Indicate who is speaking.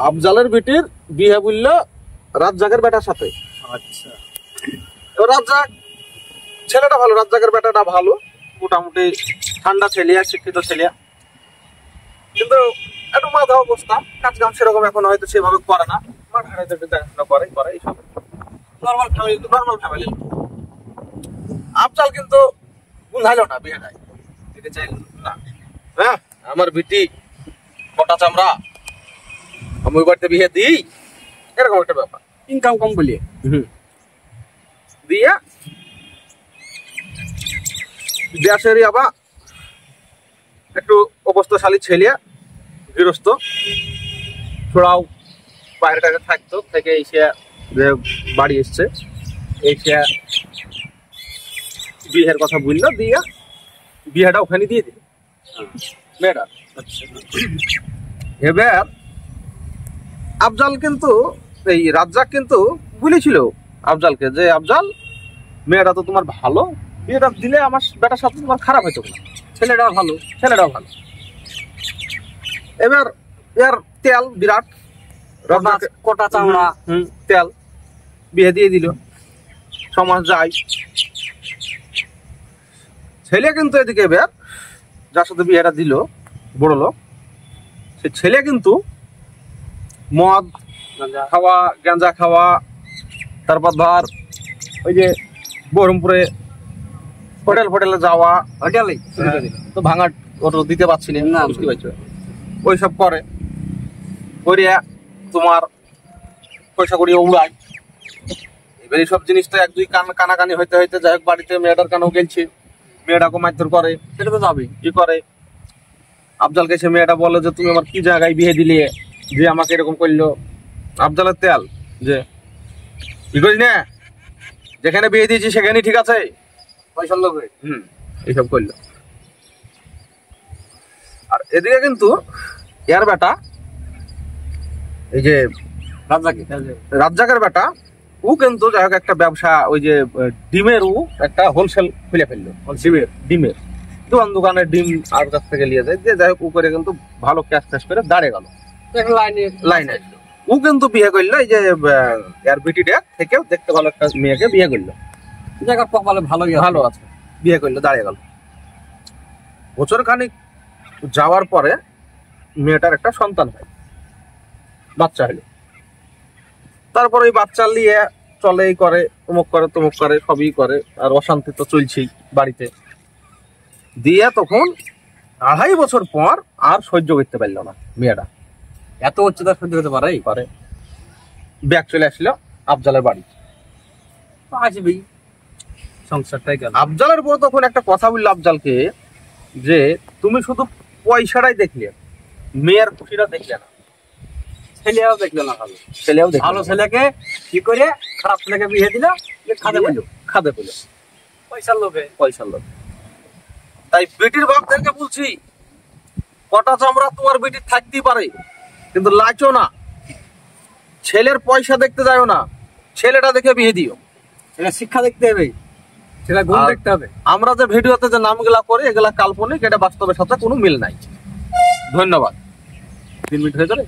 Speaker 1: আফজালের বেটির বিয়ে বললো রাজ্জাকের বেটার সাথে।
Speaker 2: আচ্ছা,
Speaker 1: রাজ্জাক ছেলেটা ভালো, রাজ্জাকের বেটাটা ভালো, মোটামুটি ঠান্ডা ছেলিয়া, শিক্ষিত ছেলিয়া, কিন্তু একটু মাথা অবস্থা, কাজ কাম সেরকম এখন হয়তো সেভাবে করে না, দেখাশোনা করে এইসব নর্মাল ফ্যামিলি। আফজাল কিন্তু বুঝাইল না বিয়েটাই, দিতে চাইল না। হ্যাঁ, আমার বিটি কটা চামড়া, আমি ওই বাড়িতে বিয়ে দিই, এরকম একটা ব্যাপার।
Speaker 2: ইনকাম কম বলিয়ে
Speaker 1: দিয়া দেশেরই আবার একটু অবস্থাশালী ছেলে, গৃহস্থ, ছোড়াও বাইরে টাইরে থাকতো, থেকে এসে যে বাড়ি এসছে, এসে বিয়ের কথা বললো, দিয়া বিয়েটা ওখানে দিয়ে দিল মেয়েটা। এবার আফজাল কিন্তু, এই রাজ্জাক কিন্তু বলেছিল আফজালকে যে আফজাল, মেয়েটা তো তোমার ভালো, বিয়েটা দিলে আমার বেটার সাথে তোমার খারাপ হইতো না, ছেলেটাও ভালো। এবার এর তেল বিরাট,
Speaker 2: কটা চামড়া,
Speaker 1: তেল, বিয়ে দিয়ে দিল, সমাজ যায়। ছেলে কিন্তু এদিকে এবার যার সাথে বিয়েটা দিল, বড় লোক, সে ছেলে কিন্তু মদ খাওয়া, গাঁজা খাওয়া, তারপর ধর ওই যে বহরমপুরে হোটেলে যাওয়া,
Speaker 2: হোটেলে
Speaker 1: তো ভাঙা ওটা দিতে পারছি না, বুঝতে পারছো, ওইসব করে করিয়া তোমার পয়সা করিয়া উড়ায়। এবার এইসব জিনিসটা এক দুই কানাকানি হইতে হইতে যাই হোক, বাড়িতে মেয়েটার কানেও গেলছে, মেয়েটাকে মারধর করে,
Speaker 2: সেটা তো যাবে।
Speaker 1: কি করে আফজালকে, সে মেয়েটা বলে যে তুমি আমার কি জায়গায় বিয়ে দিলে যে আমাকে এরকম করলো। আফজালের তেল যে কি করিস না, যেখানে বিয়ে দিয়েছি সেখানেই ঠিক আছে, পয়সার লোভে এইসব করলো। আর এদিকে কিন্তু এর বেটা, এই যে রাজ্জাকের বেটা, ও কিন্তু যাই হোক একটা ব্যবসা, ওই যে ডিমের ও একটা হোলসেল খুলে ফেললো, ডিমের দোকানের ডিম আর কাছ থেকে নিয়ে যায়, দিয়ে যাই হোক ও করে কিন্তু ভালো ক্যাশ করে দাঁড়িয়ে গেল লাইনে। ও কিন্তু বিয়ে করলো, এই যে এর বিটিটা থেকেও দেখতে ভালো একটা মেয়েকে বিয়ে করলো, ভালো আছে, বিয়ে করলো, দাঁড়িয়ে গেল। বছর খানিক যাওয়ার পরে মেয়েটার একটা সন্তান হয়, বাচ্চা হলো। তারপর ওই বাচ্চা নিয়ে চলে, এই করে, তমুক করে, সবই করে, আর অশান্তি তো চলছেই বাড়িতে। দিয়ে তখন 2.5 বছর পর আর সহ্য করতে পারলো না মেয়েটা,
Speaker 2: এত উচ্চতা সহ্য করতে পারে,
Speaker 1: ব্যাগ চলে আসলো আফজালের বাড়ি।
Speaker 2: আসবেই, সংসারটাই গেল।
Speaker 1: আফজালের বউ তখন একটা কথা বললো আফজালকে যে তুমি শুধু পয়সাটাই দেখলে, মেয়ের খুশিটা দেখলে না।
Speaker 2: ছেলেও দেখলো না, ভালো ছেলেকে কি করে খারাপ ছেলেকে বিয়ে দিল,
Speaker 1: খাদে পেল
Speaker 2: পয়সার লোভে।
Speaker 1: তাই বেটির বাপদেরকে বলছি, কটা চামড়া তোমার বেটির থাকতেই পারে, কিন্তু লাচো না, ছেলের পয়সা দেখতে যাও না, ছেলেটা দেখে বিয়ে দিও।
Speaker 2: সেটা শিক্ষা দেখতে হবে, সেটা গুণ দেখতে হবে।
Speaker 1: আমরা যে ভিডিওতে যে নামগুলা করি, এগুলা কাল্পনিক, এটা বাস্তবের সাথে কোনো মিল নাই। ধন্যবাদ। 3 মিনিট হয়ে যাবে।